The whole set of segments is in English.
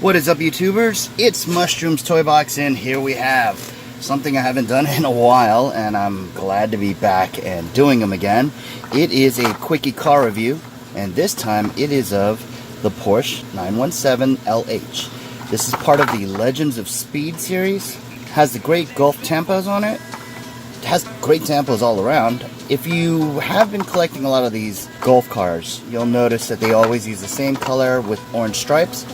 What is up, YouTubers? It's Mushrooms Toy Box, and here we have something I haven't done in a while, and I'm glad to be back and doing them again. It is a quickie car review, and this time it is of the Porsche 917 LH. This is part of the Legends of Speed series. Has the great Gulf tampos on it. It has great tampos all around. If you have been collecting a lot of these Gulf cars, you'll notice that they always use the same color with orange stripes.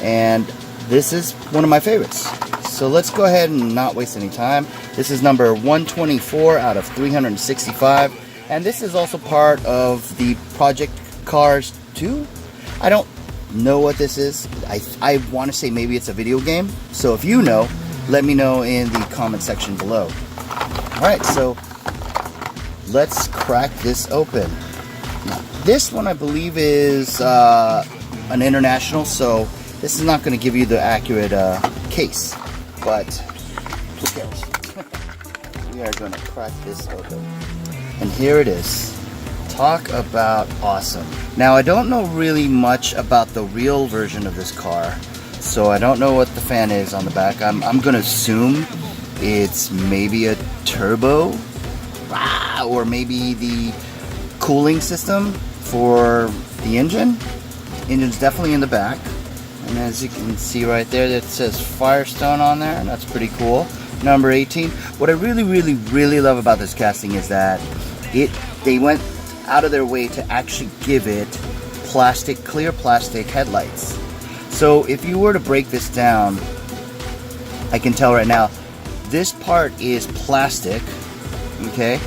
And this is one of my favorites. So let's go ahead and not waste any time. This is number 124 out of 365. And this is also part of the Project Cars 2. I don't know what this is. I want to say maybe it's a video game. So if you know, let me know in the comment section below. Alright, so let's crack this open. Now, this one I believe is an international, so this is not going to give you the accurate case, but who cares? We are going to crack this open. And here it is. Talk about awesome. Now, I don't know really much about the real version of this car, so I don't know what the fan is on the back. I'm going to assume it's maybe a turbo, or maybe the cooling system for the engine. Engine's definitely in the back. And as you can see right there, it says Firestone on there, and that's pretty cool. Number 18. What I really love about this casting is that they went out of their way to actually give it clear plastic headlights. So if you were to break this down, I can tell right now, this part is plastic, okay?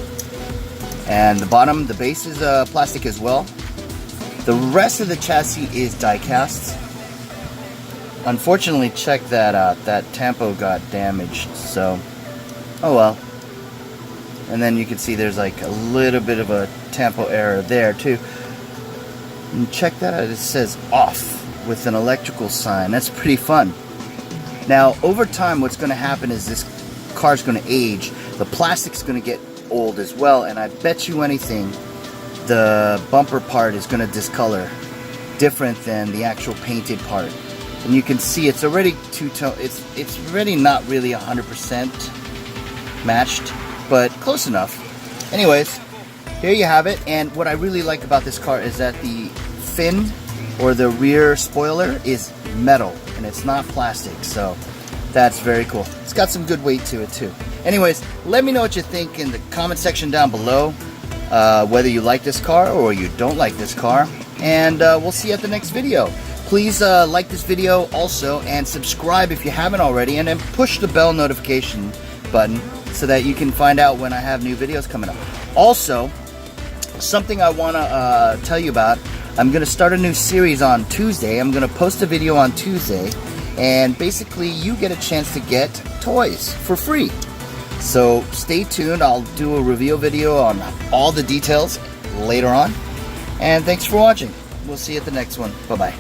And the bottom, the base is plastic as well. The rest of the chassis is die-cast. Unfortunately, check that out. That tampo got damaged, so oh well. And then you can see there's like a little bit of a tampo error there too. And check that out. It says off with an electrical sign. That's pretty fun. Now, over time, what's going to happen is this car's going to age. The plastic's going to get old as well, and I bet you anything, the bumper part is going to discolor, different than the actual painted part. And you can see it's already two-tone. It's already not really 100% matched, but close enough. Anyways, here you have it. And what I really like about this car is that the fin or the rear spoiler is metal and it's not plastic. So that's very cool. It's got some good weight to it too. Anyways, let me know what you think in the comment section down below. Whether you like this car or you don't like this car. And we'll see you at the next video. Please like this video also, and subscribe if you haven't already, and then push the bell notification button so that you can find out when I have new videos coming up. Also, something I want to tell you about, I'm going to start a new series on Tuesday. I'm going to post a video on Tuesday, and basically you get a chance to get toys for free. So stay tuned. I'll do a review video on all the details later on. And thanks for watching. We'll see you at the next one. Bye-bye.